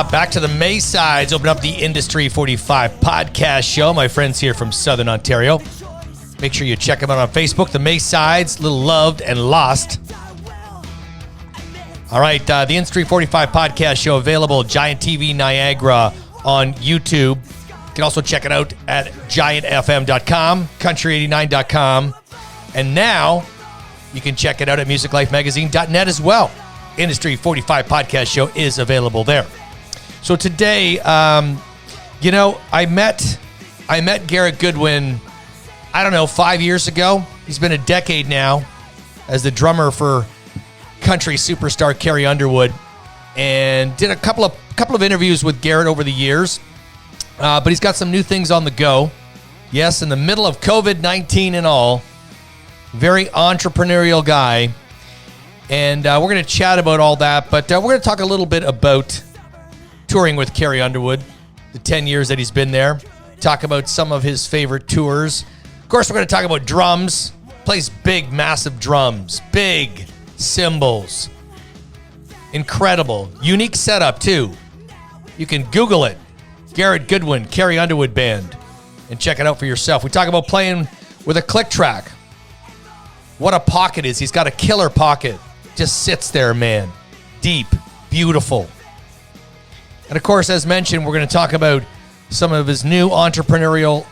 up? Back to the Maysides. Open up the Industry 45 podcast show. My friends here from Southern Ontario. Make sure you check them out on Facebook. The Maysides, Little Loved and Lost. All right, the Industry 45 podcast show available, Giant TV Niagara on YouTube. You can also check it out at giantfm.com, country89.com. And now you can check it out at musiclifemagazine.net as well. Industry 45 podcast show is available there. So today, I met Garrett Goodwin, 5 years ago. He's been a decade now as the drummer for Country Superstar Carrie Underwood, and did a couple of interviews with Garrett over the years. But he's got some new things on the go. Yes, in the middle of COVID-19 and all, very entrepreneurial guy. And we're going to chat about all that, but we're going to talk a little bit about touring with Carrie Underwood, the 10 years that he's been there, talk about some of his favorite tours. Of course, we're going to talk about drums. Plays big, massive drums, big cymbals. Incredible. Unique setup, too. You can Google it, Garrett Goodwin, Carrie Underwood Band, and check it out for yourself. We talk about playing with a click track. What a pocket is. He's got a killer pocket. Just sits there, man. Deep, beautiful. And of course, as mentioned, we're going to talk about some of his new entrepreneurial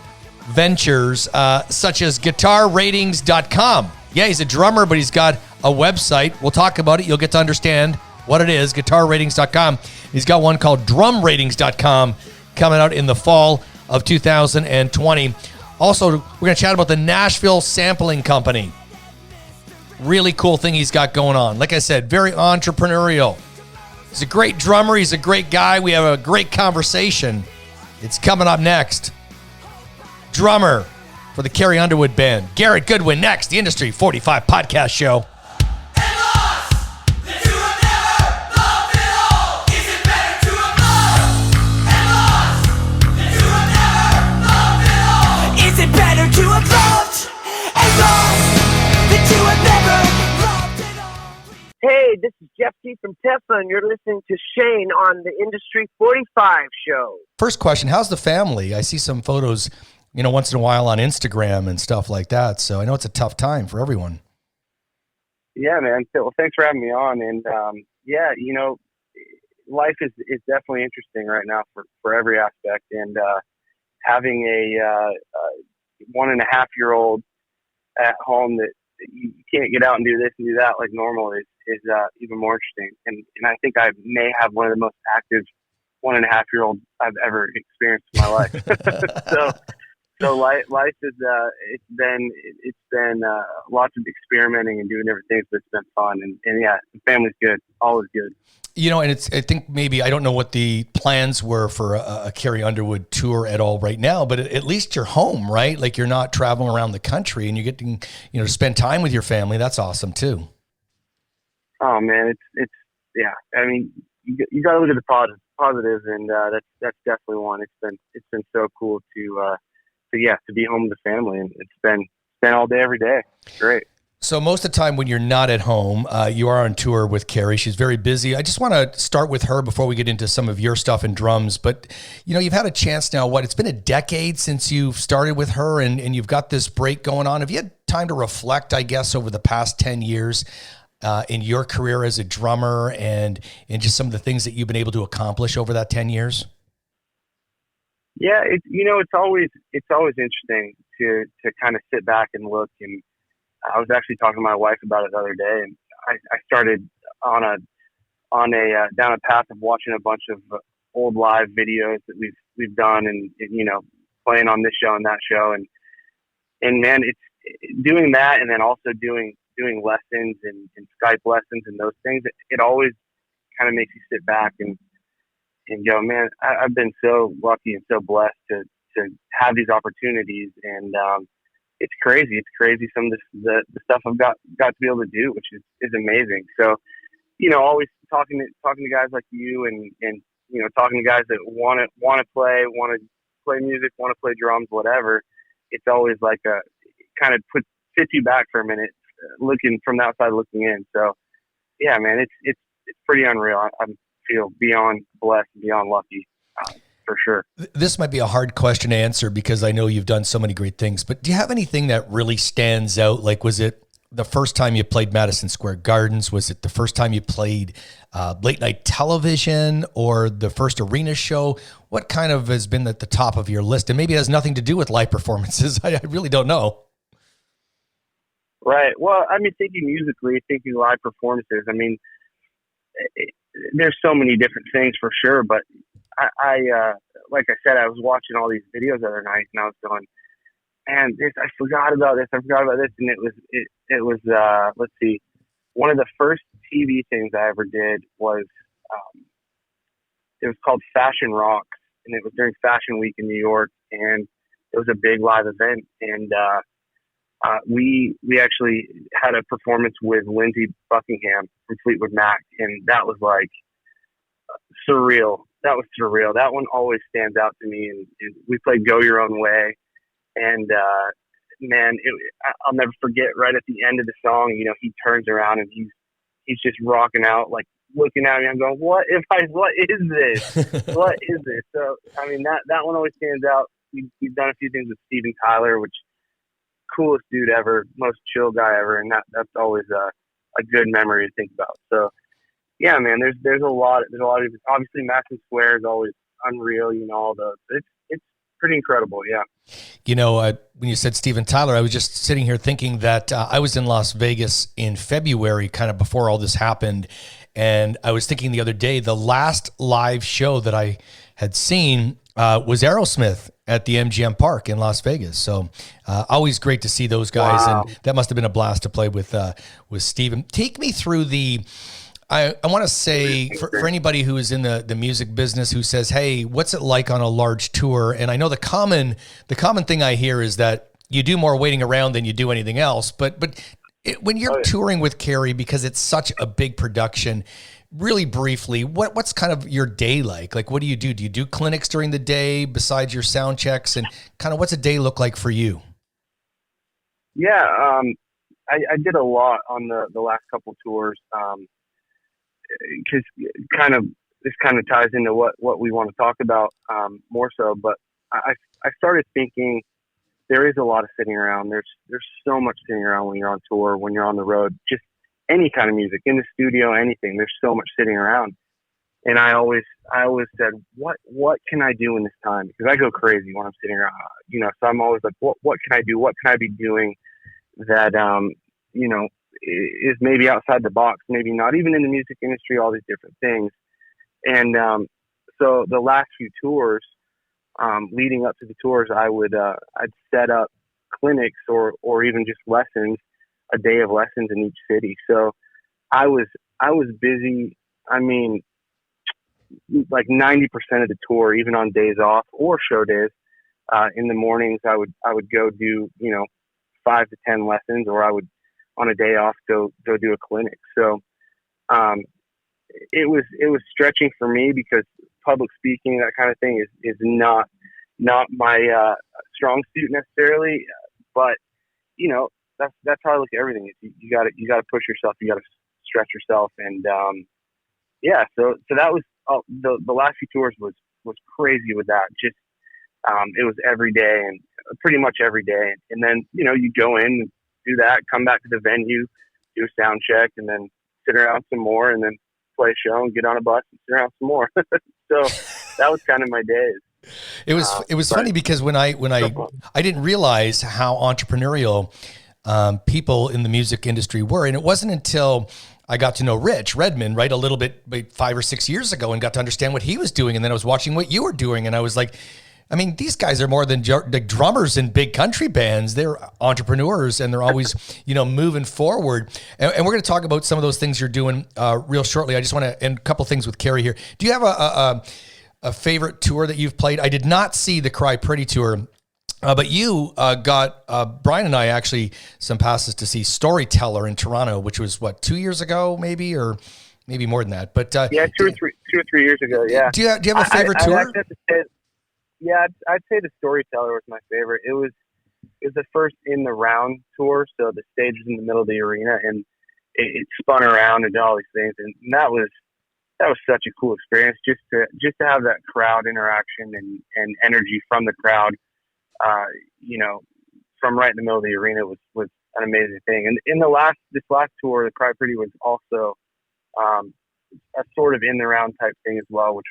ventures, such as guitarratings.com. Yeah, he's a drummer, but he's got a website. We'll talk about it. You'll get to understand what it is, guitarratings.com. He's got one called drumratings.com coming out in the fall of 2020. Also, we're going to chat about the Nashville Sampling Company. Really cool thing he's got going on. Like I said, very entrepreneurial. He's a great drummer. He's a great guy. We have a great conversation. It's coming up next. Drummer for the Carrie Underwood Band, Garrett Goodwin, next. The Industry 45 podcast show. Hey, this is Jeff T from Tesla, and you're listening to Shane on the Industry 45 show. First question, how's the family? I see some photos, once in a while on Instagram and stuff like that, so I know it's a tough time for everyone. Yeah, man. Well, thanks for having me on. And, life is definitely interesting right now for every aspect. And having a 1.5-year-old at home that you can't get out and do this and do that like normal is even more interesting. And I think I may have one of the most active 1.5-year-olds I've ever experienced in my life. So life is it's been lots of experimenting and doing different things, but it's been fun. And yeah, the family's good, always good. And I think maybe, I don't know what the plans were for a Carrie Underwood tour at all right now, but at least you're home, right? Like you're not traveling around the country and you're getting, to spend time with your family. That's awesome too. Oh man, it's yeah. I mean, you got to look at the positive, and that's definitely one. It's been so cool to be home with the family, and it's been all day, every day. Great. So most of the time when you're not at home, you are on tour with Carrie. She's very busy. I just want to start with her before we get into some of your stuff and drums. But, you've had a chance now, it's been a decade since you've started with her and you've got this break going on. Have you had time to reflect, I guess, over the past 10 years in your career as a drummer and just some of the things that you've been able to accomplish over that 10 years? Yeah, it's always interesting to kind of sit back and look. And I was actually talking to my wife about it the other day, and I started on a down a path of watching a bunch of old live videos that we've done, and playing on this show and that show, and man, it's doing that, and then also doing lessons and Skype lessons and those things. It always kind of makes you sit back and go, man, I've been so lucky and so blessed to have these opportunities, and it's crazy. It's crazy some of the stuff I've got to be able to do, which is amazing. So, always talking to guys like you and talking to guys that want to play music, want to play drums, whatever. It's always like kind of sits you back for a minute, looking from the outside looking in. So, yeah, man, it's pretty unreal. I'm feel beyond blessed, beyond lucky, for sure. This might be a hard question to answer because I know you've done so many great things, but do you have anything that really stands out? Like, was it the first time you played Madison Square Gardens? Was it the first time you played late night television, or the first arena show? What kind of has been at the top of your list? And maybe it has nothing to do with live performances. I really don't know. Right. Well, I mean, thinking musically, thinking live performances, I mean, there's so many different things for sure, but I like I said, I was watching all these videos the other night, and I was going, and I forgot about this, and it was let's see, one of the first TV things I ever did was, it was called Fashion Rocks, and it was during Fashion Week in New York, and it was a big live event, and we actually had a performance with Lindsey Buckingham from Fleetwood Mac, and that was like surreal. That was surreal. That one always stands out to me. And we played Go Your Own Way, and man, I'll never forget. Right at the end of the song, you know, he turns around and he's just rocking out, like looking at me. I'm going, what is this? What is this? So I mean, that one always stands out. We've done a few things with Steven Tyler, which coolest dude ever, most chill guy ever, and that's always a good memory to think about. So yeah, man, there's a lot of obviously Madison Square is always unreal, you know, it's pretty incredible. Yeah. You know, when you said Steven Tyler, I was just sitting here thinking that I was in Las Vegas in February, kind of before all this happened. And I was thinking the other day, the last live show that I had seen was Aerosmith at the MGM Park in Las Vegas. So always great to see those guys. Wow. And that must have been a blast to play with Steven. Take me through I want to say for anybody who is in the music business who says, hey, what's it like on a large tour? And I know the common thing I hear is that you do more waiting around than you do anything else. But when you're touring with Carrie, because it's such a big production, really briefly, what's kind of your day like? Like, what do you do? Do you do clinics during the day besides your sound checks? And kind of what's a day look like for you? Yeah, I did a lot on the last couple tours. Because this kind of ties into what we want to talk about more so. But I started thinking there is a lot of sitting around. There's so much sitting around when you're on tour, when you're on the road, just any kind of music in the studio, anything. There's so much sitting around, and I always said, what can I do in this time? Because I go crazy when I'm sitting around, you know. So I'm always like, what can I do? What can I be doing that you know, is maybe outside the box, maybe not even in the music industry, all these different things. And so the last few tours, leading up to the tours, I'd set up clinics or even just lessons, a day of lessons in each city. So I was busy. I mean, like 90% of the tour, even on days off or show days, in the mornings, I would go do, you know, 5 to 10 lessons, or I would, on a day off, go do a clinic. So it was stretching for me because public speaking, that kind of thing, is not my strong suit necessarily. But you know, that's how I look at everything. You got to push yourself. You got to stretch yourself. And yeah, so that was the last few tours was crazy with that. Just it was every day, and pretty much every day. And then, you know, you go in, do that, come back to the venue, do a sound check, and then sit around some more, and then play a show and get on a bus and sit around some more. So that was kind of my days. It was funny because when I didn't realize how entrepreneurial people in the music industry were, and it wasn't until I got to know Rich Redmond, right, a little bit 5 or 6 years ago, and got to understand what he was doing, and then I was watching what you were doing, and I was like, I mean, these guys are more than the drummers in big country bands. They're entrepreneurs, and they're always, you know, moving forward. And we're going to talk about some of those things you're doing real shortly. I just want to end a couple things with Carrie here. Do you have a favorite tour that you've played? I did not see the Cry Pretty tour, but you got Brian and I actually some passes to see Storyteller in Toronto, which was 2 years ago, maybe, or maybe more than that. But yeah, two or three years ago. Yeah. Do you have a favorite tour? Yeah, I'd say the Storyteller was my favorite. It was the first in the round tour, so the stage was in the middle of the arena, and it spun around and did all these things, and that was that was such a cool experience just to have that crowd interaction and energy from the crowd, from right in the middle of the arena was an amazing thing. And in this last tour, the Cry Pretty was also a sort of in the round type thing as well, which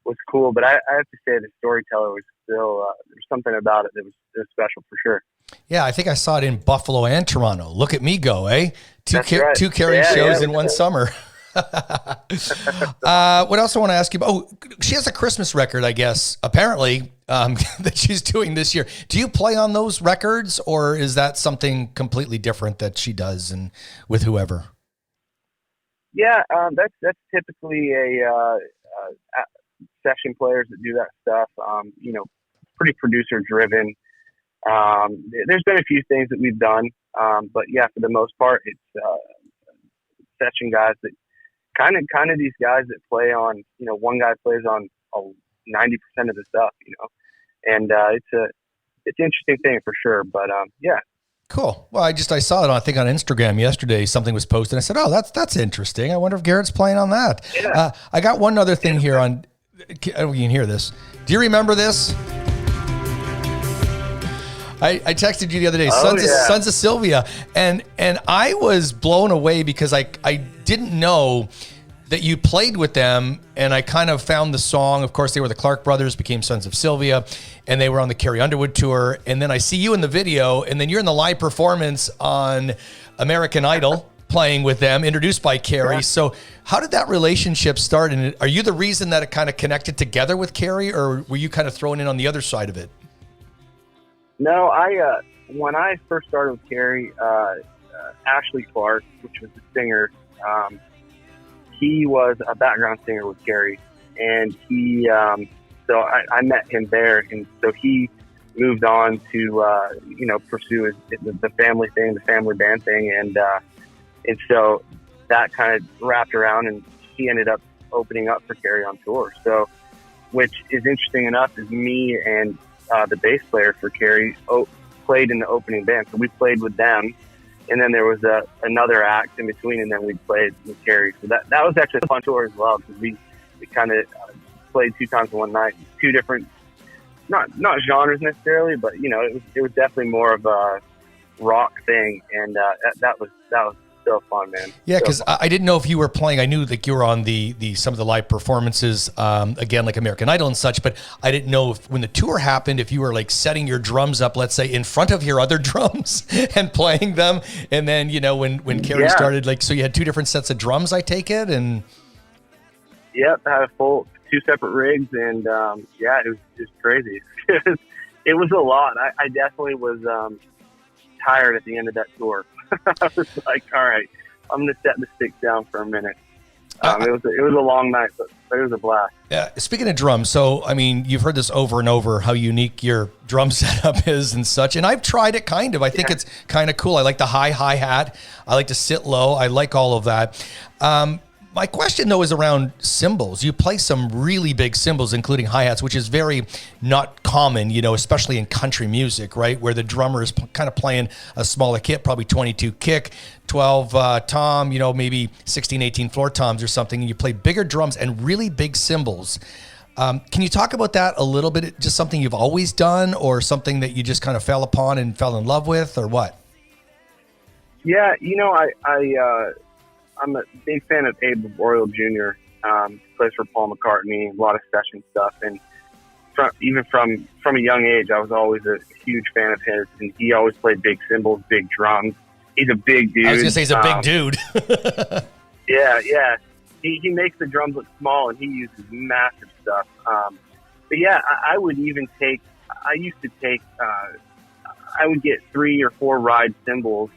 was cool. But I have to say the Storyteller was still there's something about it that was special for sure. Yeah, I think I saw it in Buffalo and Toronto. Look at me go, eh? Two Carrie Yeah, shows yeah, in one summer. What else I want to ask you about? Oh, she has a Christmas record, I guess, apparently, that she's doing this year. Do you play on those records, or is that something completely different that she does and with whoever? Yeah, that's typically a session players that do that stuff. Pretty producer driven. There's been a few things that we've done, but yeah, for the most part, it's session guys that kind of these guys that play on. One guy plays on 90% of the stuff. And it's an interesting thing for sure. But yeah. Cool. Well, I saw it I think on Instagram yesterday. Something was posted. I said, "Oh, that's interesting. I wonder if Garrett's playing on that." Yeah. I got one other thing here on. You can hear this. Do you remember this? I texted you the other day. Sons of Sylvia, and I was blown away because I didn't know that you played with them, and I kind of found the song. Of course, they were the Clark brothers, became Sons of Sylvia, and they were on the Carrie Underwood tour. And then I see you in the video, and then you're in the live performance on American Idol, playing with them, introduced by Carrie. Yeah. So how did that relationship start? And are you the reason that it kind of connected together with Carrie, or were you kind of thrown in on the other side of it? No, when I first started with Carrie, Ashley Clark, which was the singer, he was a background singer with Carrie, and he, so I met him there, and so he moved on to, pursue the family thing, the family band thing, and so that kind of wrapped around, and he ended up opening up for Carrie on tour. So, which is interesting enough, is me and the bass player for Carrie played in the opening band, so we played with them. And then there was another act in between, and then we played with Carrie. So that was actually a fun tour as well, because we kind of played 2 times in one night, 2 different, not genres necessarily, but it was definitely more of a rock thing, and that was so fun, man. Yeah, because I didn't know if you were playing. I knew that you were on the some of the live performances, again, like American Idol and such, but I didn't know if when the tour happened, if you were like setting your drums up, let's say, in front of your other drums and playing them. And then, when Carrie started, so you had 2 different sets of drums, I take it? And yep, I had a full 2 separate rigs, and it was crazy. It was a lot. I definitely was tired at the end of that tour. I was like, all right, I'm going to set the sticks down for a minute. It was a long night, but it was a blast. Yeah. Speaking of drums, so, I mean, you've heard this over and over, how unique your drum setup is and such. And I've tried it kind of. I think it's kind of cool. I like the high hi-hat. I like to sit low. I like all of that. My question, though, is around cymbals. You play some really big cymbals, including hi-hats, which is very not common, especially in country music, right? Where the drummer is kind of playing a smaller kit, probably 22 kick, 12 tom, maybe 16, 18 floor toms or something, and you play bigger drums and really big cymbals. Can you talk about that a little bit? Just something you've always done, or something that you just kind of fell upon and fell in love with, or what? Yeah, I'm a big fan of Abe Royal Jr. Plays for Paul McCartney, a lot of session stuff, and even from a young age, I was always a huge fan of his. And he always played big cymbals, big drums. He's a big dude. I was gonna say he's a big dude. Yeah. He makes the drums look small, and he uses massive stuff. But yeah, I would even take. I used to take. I would get 3 or 4 ride cymbals.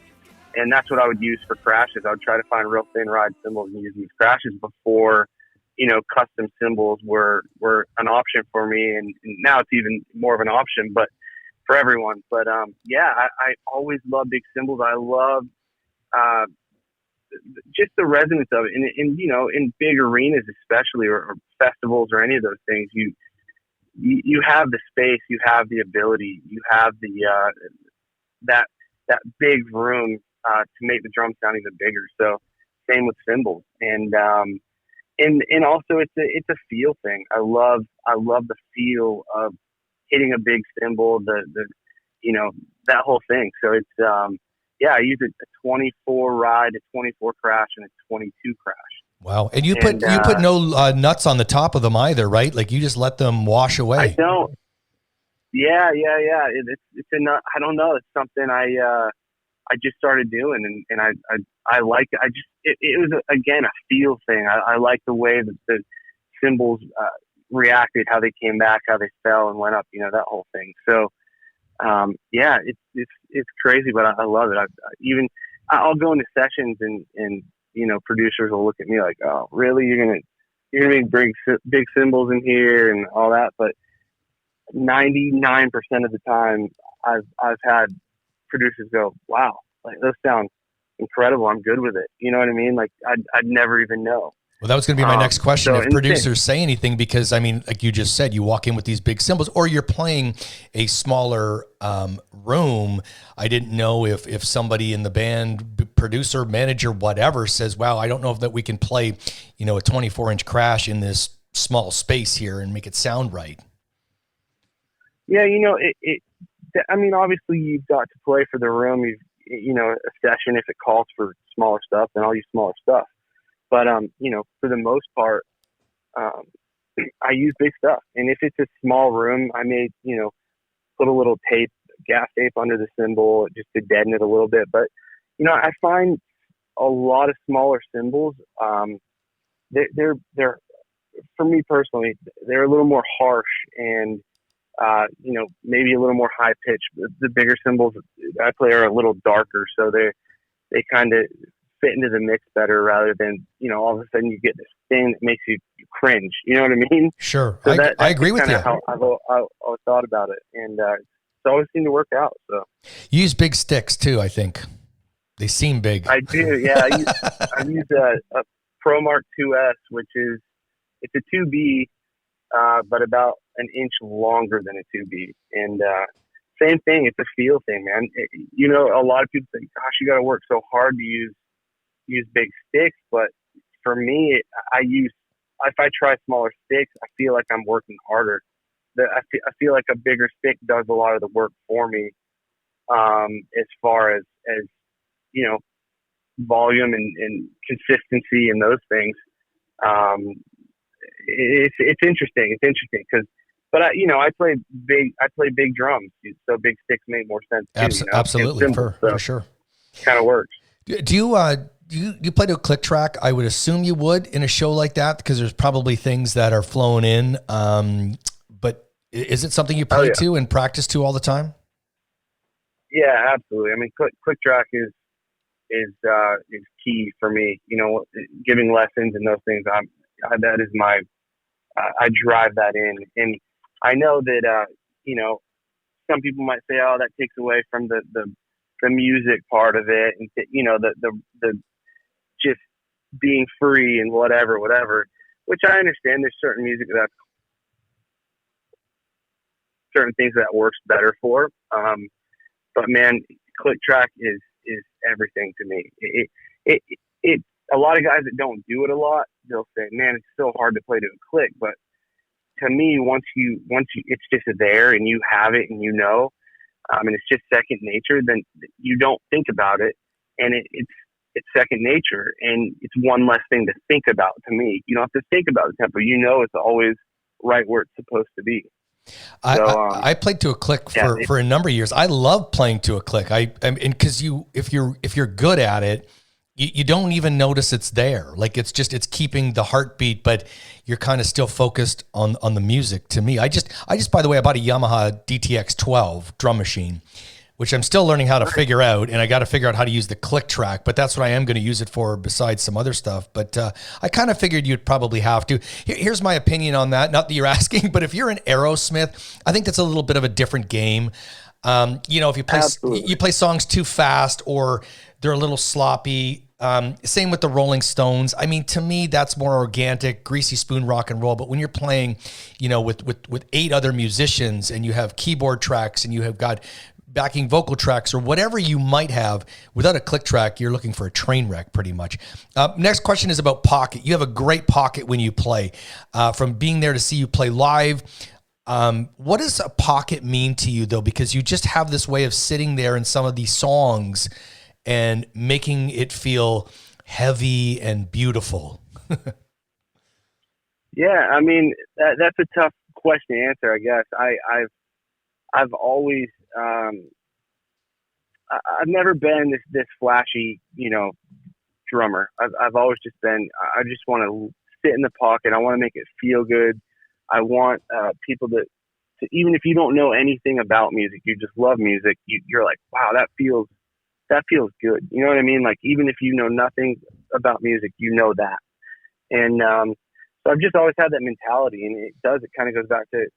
And that's what I would use for crashes. I would try to find real thin ride cymbals and use these crashes before, custom cymbals were an option for me. And now it's even more of an option, but for everyone. But I always love big cymbals. I love just the resonance of it. And in big arenas, especially, or festivals, or any of those things, you have the space, you have the ability, you have the that big room to make the drum sound even bigger. So same with cymbals. And and also it's a feel thing. I love the feel of hitting a big cymbal, the that whole thing. So it's I use a 24 ride, a 24 crash, and a 22 crash. Wow. And you put no nuts on the top of them either, right? Like you just let them wash away. I don't. Yeah. It's a nut. I don't know. It's something I just started doing, and I like it. It was again a feel thing. I like the way that the cymbals reacted, how they came back, how they fell and went up. That whole thing. So it's crazy, but I love it. I'll go into sessions and producers will look at me like, oh, really? You're gonna bring big cymbals in here and all that, but 99% of the time, I've had producers go, wow, like those sound incredible. I'm good with it. You know what I mean? Like I'd never even know. Well, that was going to be my next question. So if producers say anything, because I mean, like you just said, you walk in with these big cymbals, or you're playing a smaller room. I didn't know if somebody in the band, producer, manager, whatever, says, "Wow, I don't know if that we can play, a 24-inch crash in this small space here and make it sound right." Yeah, I mean, obviously you've got to play for the room. A session, if it calls for smaller stuff, then I'll use smaller stuff. But, for the most part, I use big stuff. And if it's a small room, I may, put a little gas tape under the cymbal just to deaden it a little bit. But, I find a lot of smaller cymbals, they're for me personally, they're a little more harsh and, maybe a little more high pitched. The bigger cymbals I play are a little darker, so they kind of fit into the mix better rather than, all of a sudden you get this thing that makes you cringe. You know what I mean? Sure. So I agree with you. How I've always thought about it. And it's always seemed to work out. So you use big sticks too, I think. They seem big. I do, yeah. I use a Pro Mark 2S, it's a 2B, but about an inch longer than a 2B. And same thing, it's a feel thing, man. A lot of people think, gosh, you got to work so hard to use big sticks, but for me, if I try smaller sticks, I feel like I'm working harder. I feel like a bigger stick does a lot of the work for me, as far as volume and consistency and those things. It's interesting. It's interesting but I play big drums, so big sticks make more sense too. Absolutely, for sure. Kind of works. Do you play to a click track? I would assume you would in a show like that, because there's probably things that are flowing in. But is it something you play to and practice to all the time? Yeah, absolutely. I mean, click track is key for me. Giving lessons and those things. That is my. I drive that in, and I know that some people might say, "Oh, that takes away from the music part of it," and the just being free and whatever. Which I understand. There's certain music that certain things that works better for. But man, click track is everything to me. It a lot of guys that don't do it a lot, they'll say, man, it's so hard to play to a click. But to me, once you, it's just there and you have it and and it's just second nature, then you don't think about it. And it's second nature, and it's one less thing to think about to me. You don't have to think about the tempo. It's always right where it's supposed to be. I played to a click for a number of years. I love playing to a click. Because if you're good at it, you don't even notice it's there. Like it's keeping the heartbeat, but you're kind of still focused on the music. To me, I just by the way, I bought a Yamaha DTX 12 drum machine, which I'm still learning how to figure out, and I got to figure out how to use the click track. But that's what I am going to use it for, besides some other stuff. But I kind of figured you'd probably have to. Here's my opinion on that. Not that you're asking, but if you're an Aerosmith, I think that's a little bit of a different game. If you play songs too fast or they're a little sloppy. Same with the Rolling Stones. I mean, to me, that's more organic, greasy spoon rock and roll. But when you're playing, with 8 other musicians, and you have keyboard tracks, and you have got backing vocal tracks or whatever you might have. Without a click track, you're looking for a train wreck pretty much. Next question is about pocket. You have a great pocket when you play. From being there to see you play live, what does a pocket mean to you, though? Because you just have this way of sitting there in some of these songs and making it feel heavy and beautiful. Yeah, I mean, that's a tough question to answer, I guess. I've always, I've never been this flashy, drummer. I've always just been, I just want to sit in the pocket. I want to make it feel good. I want people to, even if you don't know anything about music, you just love music, you're like, wow, that feels good. You know what I mean? Like, even if you know nothing about music, you know that. And so I've just always had that mentality, and it kind of goes back to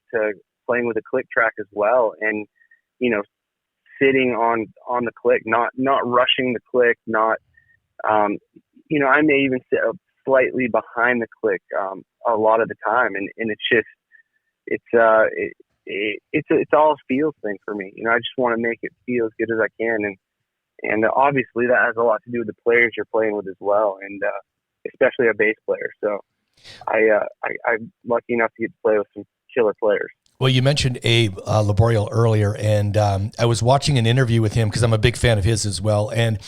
playing with a click track as well. And, sitting on the click, not rushing the click, not, I may even sit slightly behind the click a lot of the time. And it's just, it's all a feels thing for me. I just want to make it feel as good as I can. And obviously that has a lot to do with the players you're playing with as well. And especially a bass player. So I'm lucky enough to get to play with some killer players. Well, you mentioned Abe Laboriel earlier, and I was watching an interview with him because I'm a big fan of his as well. And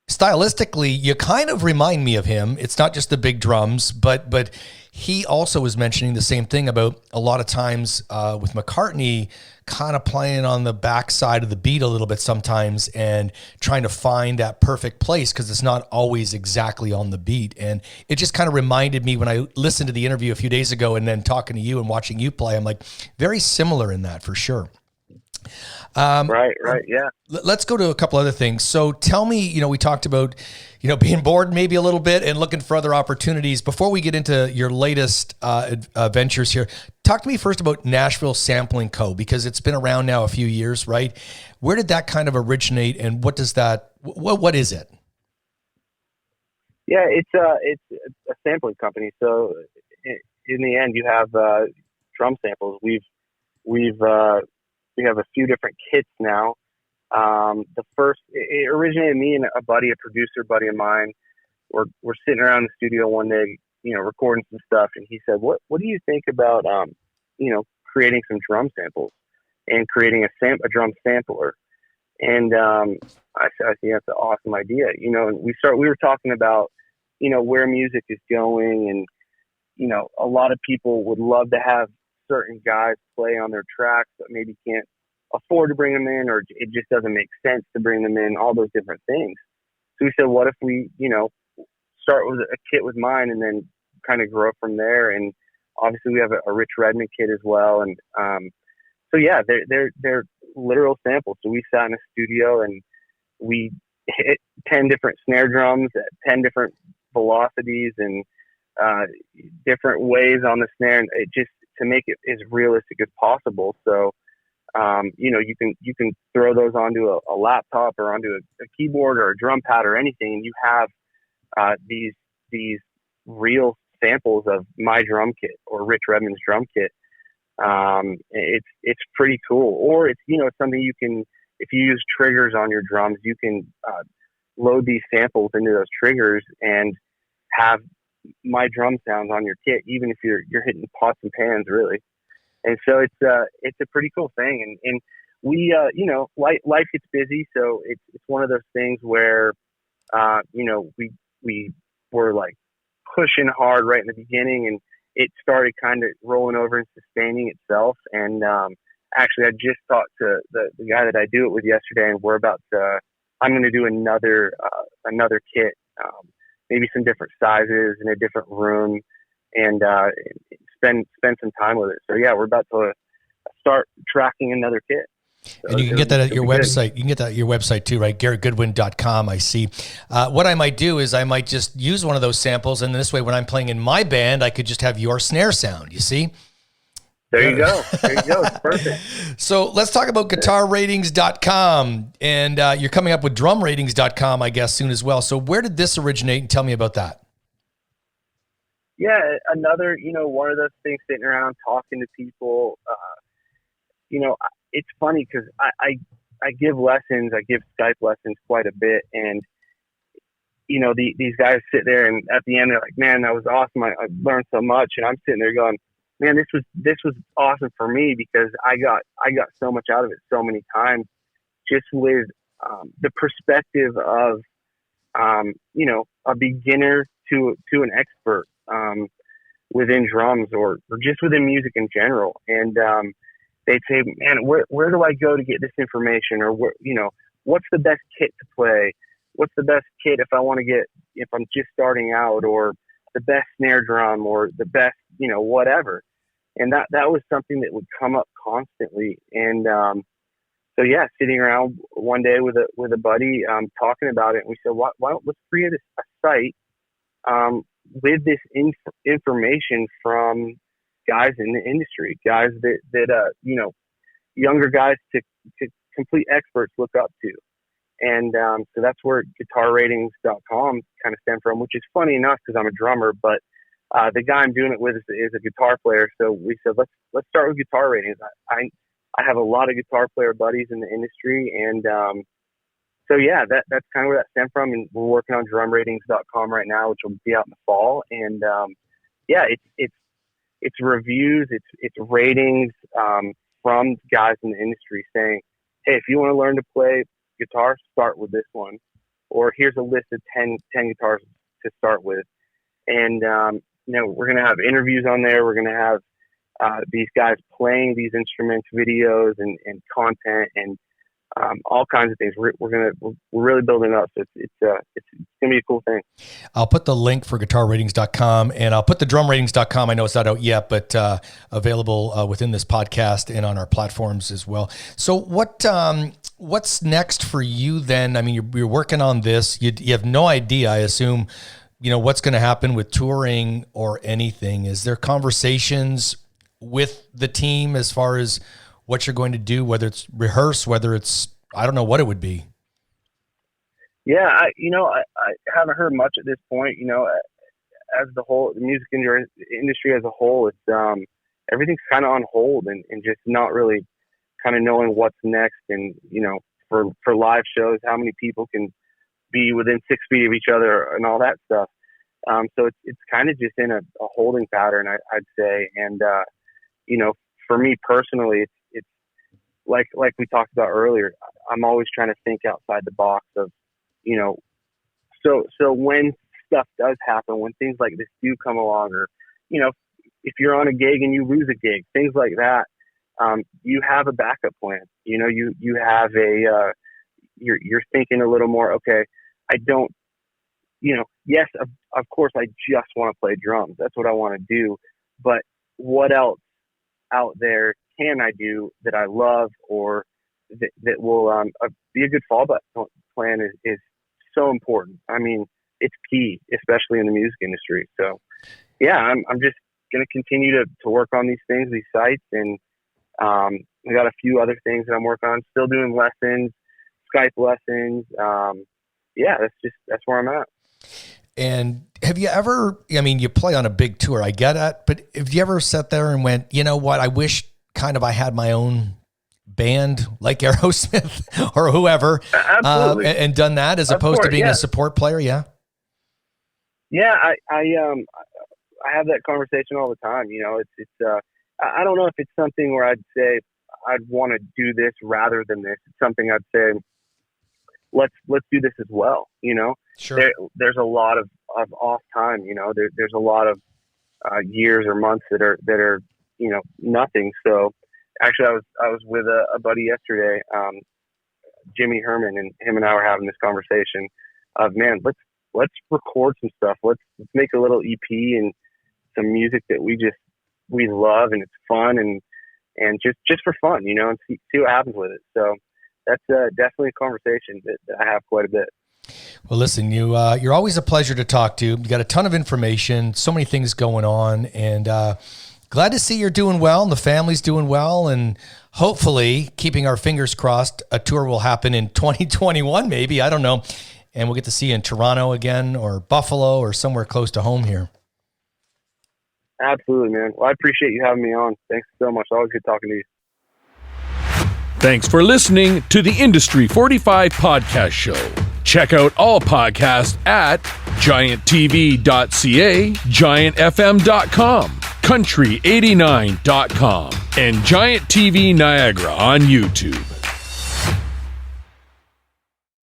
stylistically, you kind of remind me of him. It's not just the big drums, but he also was mentioning the same thing about a lot of times with McCartney kind of playing on the backside of the beat a little bit sometimes and trying to find that perfect place because it's not always exactly on the beat. And it just kind of reminded me when I listened to the interview a few days ago and then talking to you and watching you play, I'm like, very similar in that for sure. Right. Yeah. Let's go to a couple other things. So tell me, we talked about, being bored maybe a little bit and looking for other opportunities. Before we get into your latest ventures here, talk to me first about Nashville Sampling Co, because it's been around now a few years, right? Where did that kind of originate, and what is it? Yeah, it's a sampling company. So in the end, you have drum samples. We have a few different kits now. It originated me and a producer buddy of mine. We're sitting around the studio one day, recording some stuff, and he said, "What do you think about creating some drum samples and creating a drum sampler?" And I think that's an awesome idea. And we were talking about where music is going, and a lot of people would love to have certain guys play on their tracks, but maybe can't afford to bring them in, or it just doesn't make sense to bring them in, all those different things. So we said, what if we, start with a kit with mine and then kind of grow from there? And obviously we have a Rich Redmond kit as well. And so yeah, they're literal samples. So we sat in a studio and we hit 10 different snare drums at 10 different velocities and different ways on the snare, and it just to make it as realistic as possible. So you can throw those onto a laptop or onto a keyboard or a drum pad or anything, and you have these real samples of my drum kit or Rich Redmond's drum kit. It's pretty cool. Or it's something you can, if you use triggers on your drums, you can load these samples into those triggers and have my drum sounds on your kit, even if you're hitting pots and pans, really. And so it's a pretty cool thing. And we, life gets busy. So it's one of those things where, we were like pushing hard right in the beginning, and it started kind of rolling over and sustaining itself. And, actually I just talked to the guy that I do it with yesterday, and I'm going to do another kit, maybe some different sizes in a different room, and, spend some time with it. So yeah, we're about to start tracking another kit. So and you can get that at your website. You can get that at your website too, right? GarrettGoodwin.com. I see. What I might do is I might just use one of those samples, and this way, when I'm playing in my band, I could just have your snare sound. You see? There you go. It's perfect. So let's talk about GuitarRatings.com, and you're coming up with DrumRatings.com, I guess, soon as well. So where did this originate? And tell me about that. Yeah, another, one of those things, sitting around talking to people, it's funny because I give lessons. I give Skype lessons quite a bit, and these guys sit there, and at the end they're like, "Man, that was awesome. I learned so much." And I'm sitting there going, "Man, this was awesome for me because I got so much out of it so many times, just with the perspective of a beginner to an expert within drums or just within music in general." And they'd say, "Man, where do I go to get this information? Or what's the best kit to play? What's the best kit if I'm just starting out, or the best snare drum, or the best, whatever." And that was something that would come up constantly. And so yeah, sitting around one day with a buddy talking about it, and we said, why don't let's create a site with this information from guys in the industry, guys that younger guys to complete experts look up to. And so that's where guitarratings.com kind of stemmed from, which is funny enough because I'm a drummer, but the guy I'm doing it with is a guitar player. So we said, let's start with guitar ratings. I have a lot of guitar player buddies in the industry. And so yeah, that's kind of where that stemmed from. And we're working on drumratings.com right now, which will be out in the fall. And yeah, it's reviews, it's ratings from guys in the industry saying, "Hey, if you want to learn to play guitar, start with this one," or "Here's a list of 10 guitars to start with." And we're going to have interviews on there. We're going to have these guys playing these instruments, videos, and content, and all kinds of things. We're really building up. So it's going to be a cool thing. I'll put the link for guitarratings.com, and I'll put the drumratings.com. I know it's not out yet, but available within this podcast and on our platforms as well. So what's next for you then? I mean, you're working on this. You have no idea, I assume, what's going to happen with touring or anything. Is there conversations with the team as far as what you're going to do, whether it's rehearse, whether it's, I don't know what it would be? Yeah, I haven't heard much at this point. As the whole the music industry as a whole, it's everything's kind of on hold and just not really kind of knowing what's next. And for live shows, how many people can be within 6 feet of each other and all that stuff. So it's kind of just in a holding pattern, I'd say. And for me personally, it's like we talked about earlier. I'm always trying to think outside the box of, so when stuff does happen, when things like this do come along, or, if you're on a gig and you lose a gig, things like that, you have a backup plan. You have you're thinking a little more, okay, I don't, yes, of course, I just want to play drums. That's what I want to do. But what else out there can I do that I love, or that will be a good fallback plan is so important. I mean, it's key, especially in the music industry. So yeah, I'm just going to continue to work on these things, these sites. And I got a few other things that I'm working on, still doing lessons, Skype lessons. Yeah, that's where I'm at. And have you ever, you play on a big tour, I get it, but have you ever sat there and went, you know what, I wish kind of I had my own band like Aerosmith or whoever, and done that as opposed to being a support player? Yeah. Yeah. I have that conversation all the time. I don't know if it's something where I'd say I'd want to do this rather than this. It's something I'd say, let's do this as well. Sure. There's a lot of off time. There's a lot of years or months that are nothing. So actually, I was with a buddy yesterday, Jimmy Herman, and him and I were having this conversation of, man, let's record some stuff. Let's make a little EP and some music that we love, and it's fun and just for fun, and see what happens with it. So that's definitely a conversation that I have quite a bit. Well, listen, you're always a pleasure to talk to. You got a ton of information, so many things going on, and glad to see you're doing well and the family's doing well, and hopefully, keeping our fingers crossed, a tour will happen in 2021, maybe, I don't know, and we'll get to see you in Toronto again, or Buffalo, or somewhere close to home here. Absolutely, man. Well, I appreciate you having me on. Thanks so much. Always good talking to you. Thanks for listening to the Industry 45 Podcast Show. Check out all podcasts at gianttv.ca, giantfm.com, country89.com, and Giant TV Niagara on YouTube.